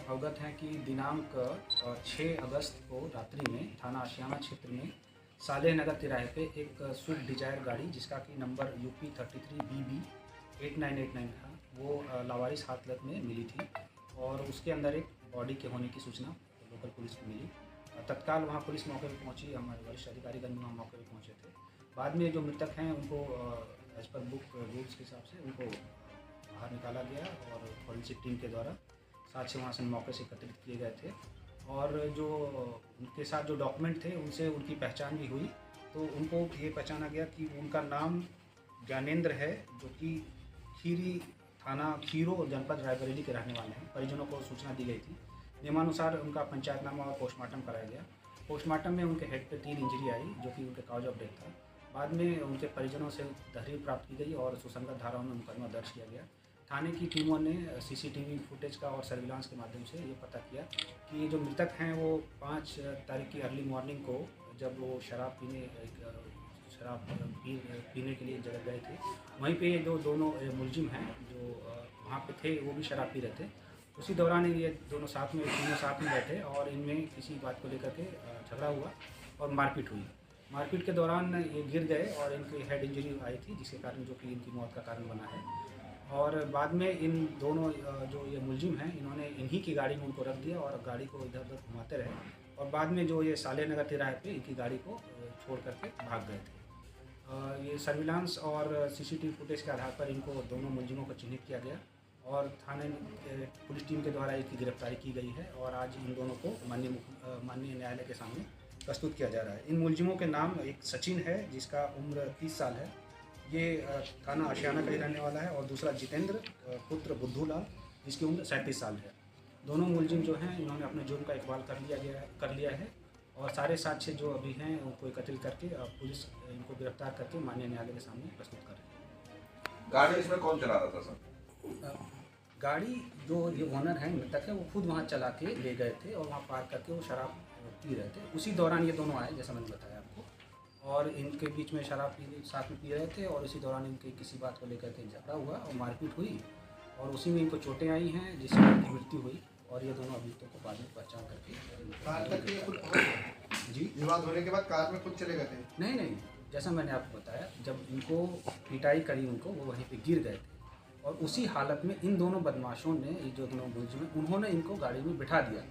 अवगत हैं कि दिनांक 6 अगस्त को रात्रि में थाना आशियाना क्षेत्र में सालेह नगर तिराहे पे एक स्विफ्ट डिजायर गाड़ी जिसका कि नंबर UP 33BB 8989 था, वो लावारिस हालत में मिली थी और उसके अंदर एक बॉडी के होने की सूचना लोकल पुलिस को मिली। तत्काल वहाँ पुलिस मौके पर पहुँची, हमारे वरिष्ठ अधिकारीगण वहाँ मौके पर पहुँचे थे। बाद में जो मृतक हैं उनको एज पर बुक रूल्स के हिसाब से उनको बाहर निकाला गया और फॉरेंसिक टीम के द्वारा साक्ष्य वहाँ से मौके से एकत्रित किए गए थे और जो उनके साथ जो डॉक्यूमेंट थे उनसे उनकी पहचान भी हुई। तो उनको ये पहचाना गया कि उनका नाम ज्ञानेंद्र है, जो कि खीरी थाना खीरो जनपद रायबरेली के रहने वाले हैं। परिजनों को सूचना दी गई थी। नियमानुसार उनका पंचायतनामा और पोस्टमार्टम कराया गया। पोस्टमार्टम में उनके हेड पे 3 इंजरी आई, जो कि उनके काज ऑफ डेथ था। बाद में उनके परिजनों से तहरीर प्राप्त की गई और सुसंगत धाराओं में मुकदमा दर्ज किया गया। थाने की टीमों ने CCTV फुटेज का और सर्विलांस के माध्यम से ये पता किया कि जो मृतक हैं वो 5 तारीख की अर्ली मॉर्निंग को जब वो शराब पीने के लिए जगह गए थे, वहीं पे जो दोनों मुलजिम हैं जो वहाँ पे थे वो भी शराब पी रहे थे। उसी दौरान ये तीनों साथ में बैठे और इनमें किसी बात को लेकर के झगड़ा हुआ और मारपीट हुई। मारपीट के दौरान ये गिर गए और इनकी हेड इंजरी आई थी, जिसके कारण जो कि इनकी मौत का कारण बना है। और बाद में इन दोनों जो ये मुलजिम हैं इन्होंने इन्हीं की गाड़ी में उनको रख दिया और गाड़ी को इधर उधर घुमाते रहे और बाद में जो ये सालेह नगर तिराहे पे इनकी गाड़ी को छोड़ करके भाग गए थे। ये सर्विलांस और CCTV फुटेज के आधार पर इनको दोनों मुलजिमों को चिन्हित किया गया और थाने पुलिस टीम के द्वारा इनकी गिरफ्तारी की गई है और आज इन दोनों को माननीय न्यायालय के सामने प्रस्तुत किया जा रहा है। इन मुलजिमों के नाम एक सचिन है जिसका उम्र 30 साल है, ये थाना आशियाना का ही रहने वाला है, और दूसरा जितेंद्र पुत्र बुद्धूलाल जिसकी उम्र 37 साल है। दोनों मुलजिम जो हैं इन्होंने अपने जुर्म का इकबाल कर लिया है और सारे साक्ष्य जो अभी हैं उनको एकत्रित करके पुलिस इनको गिरफ्तार करके माननीय न्यायालय के सामने प्रस्तुत कर रही है। गाड़ी इसमें कौन चला रहा था सर? गाड़ी जो ये ओनर है मृतक है वो खुद वहाँ चला के ले गए थे और वहाँ पार्क करके वो शराब पी रहे थे। उसी दौरान ये दोनों आए, जैसा मैंने बताया आपको, और इनके बीच में शराब साथ में पी रहे थे और इसी दौरान इनके किसी बात को लेकर के झगड़ा हुआ और मारपीट हुई और उसी में इनको चोटें आई हैं जिससे इनकी मृत्यु हुई और ये दोनों अभियुक्तों को बाद में पहचान करके जी विवाद होने के बाद कार में खुद चले गए थे? नहीं, जैसा मैंने आपको बताया, जब इनको पिटाई करी उनको वो वहीं पे गिर गए थे और उसी हालत में इन दोनों बदमाशों ने, ये जो दोनों मुलजिम हैं, उन्होंने इनको गाड़ी में बिठा दिया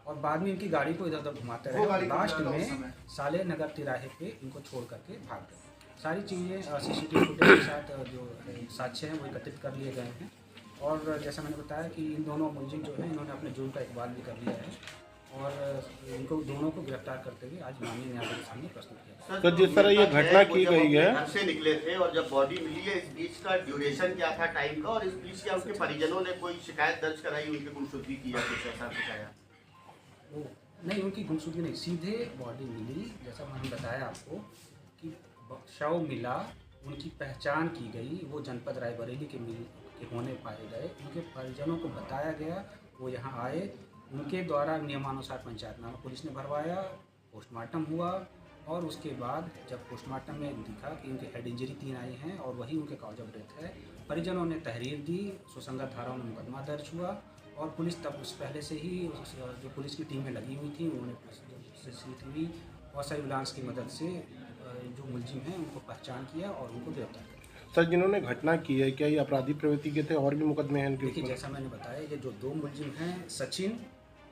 और बाद में इनकी गाड़ी को इधर उधर घुमाते रहे और लास्ट में सालेह नगर तिराहे पे इनको छोड़ करके भाग गए। सारी चीज़ें CCTV फुटेज के साथ जो साक्ष्य हैं वो एकत्रित कर लिए गए हैं और जैसा मैंने बताया कि इन दोनों मुलजिम जो हैं इन्होंने अपने जुर्म का इकबाल भी कर लिया है और इनको दोनों को गिरफ्तार करते हुए आज माननीय न्यायालय के सामने प्रस्तुत किया। तो जिस तरह ये घटना की गई है, घर से निकले थे और जब बॉडी मिली है, इस बीच का ड्यूरेशन क्या था टाइम का, और इस बीच क्या उनके परिजनों ने कोई शिकायत दर्ज कराई, उनकी गुमशुदगी की या कुछ ऐसा कुछ आया? नहीं, उनकी गुमशुदगी नहीं, सीधे बॉडी मिली। जैसा मैंने बताया आपको कि शव मिला, उनकी पहचान की गई, वो जनपद रायबरेली के होने पाए गए। उनके परिजनों को बताया गया, वो यहाँ आए, उनके द्वारा नियमानुसार पंचायतनामा पुलिस ने भरवाया, पोस्टमार्टम हुआ और उसके बाद जब पोस्टमार्टम में दिखा कि उनके हेड इंजरी 3 आई हैं और वही उनके काज ऑफ डेथ है, परिजनों ने तहरीर दी, सुसंगत धाराओं में मुकदमा दर्ज हुआ और पुलिस तब उस पहले से ही जो पुलिस की टीमें लगी हुई थी उन्होंने CCTV और सर्विलांस की मदद से जो मुलजिम हैं उनको पहचान किया और उनको गिरफ्तार किया। सर जिन्होंने घटना की है क्या ये अपराधी प्रवृत्ति के थे और भी मुकदमे हैं इनके देखिए, ऊपर? जैसा मैंने बताया, ये जो 2 मुलजिम हैं सचिन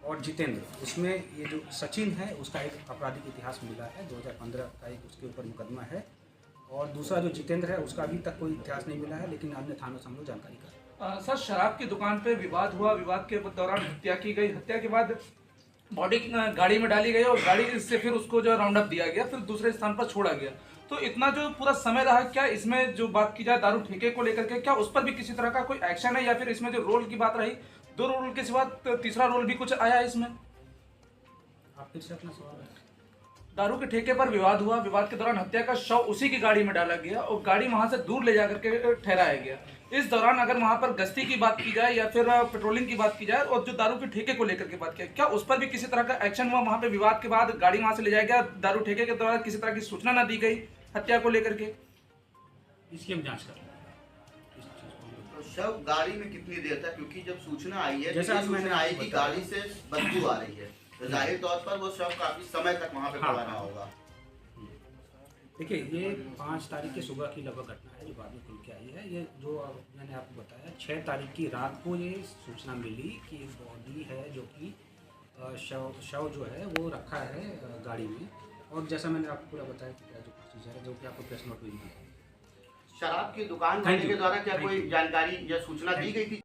और जितेंद्र, उसमें ये जो सचिन है उसका एक आपराधिक इतिहास मिला है, 2015 का एक उसके ऊपर मुकदमा है और दूसरा जो जितेंद्र है उसका अभी तक कोई इतिहास नहीं मिला है, लेकिन अन्य थानों से हम लोग जानकारी कर रहे हैं। सर, शराब की दुकान पे विवाद हुआ, विवाद के दौरान हत्या की गई, हत्या के बाद बॉडी गाड़ी में डाली गई और गाड़ी से फिर उसको जो राउंड अप दिया गया, फिर दूसरे स्थान पर छोड़ा गया। तो इतना जो पूरा समय रहा, क्या इसमें जो बात की जाए दारू ठेके को लेकर के, क्या उस पर भी किसी तरह का कोई एक्शन है या फिर इसमें जो रोल की बात रही, 2 रोल के सिवा तीसरा रोल भी कुछ आया इसमें? आप फिर से अपना सवाल है। दारू के ठेके पर विवाद हुआ, विवाद के दौरान हत्या का शव उसी की गाड़ी में डाला गया और गाड़ी वहां से दूर ले जाकर के ठहराया गया। इस दौरान अगर वहां पर गश्ती की बात की जाए या फिर पेट्रोलिंग की बात की जाए और जो दारू के ठेके को लेकर के बात की, क्या उस पर भी किसी तरह का एक्शन हुआ? वहां पे विवाद के बाद गाड़ी वहां से ले जाया गया, दारू ठेके के द्वारा किसी तरह की सूचना न दी गई हत्या को लेकर के? इसकी हम जांच कर रहे हैं। तो शव गाड़ी में कितनी देर तक, क्योंकि जब सूचना आई है, जैसा तो आज मैंने सूचना आई आपको कि बताया। गाड़ी से बदबू आ रही है, तो जाहिर तौर पर वो शव काफी समय तक वहाँ पे हाँ। पड़ा रहा होगा। देखिए, ये 5 तारीख की सुबह की लगभग घटना है जो बाद में खुल के आई है। ये जो मैंने आपको बताया 6 तारीख की रात को ये सूचना मिली कि एक बॉडी है जो कि शव जो है वो रखा है गाड़ी में। और जैसा मैंने आपको पूरा बताया कि क्या जो प्रोसीजर है, जो कि आपको प्रेस नोट में भी दिया है। शराब की दुकान Thank वाले you. के द्वारा क्या Thank कोई you. जानकारी या सूचना दी Thank गई थी?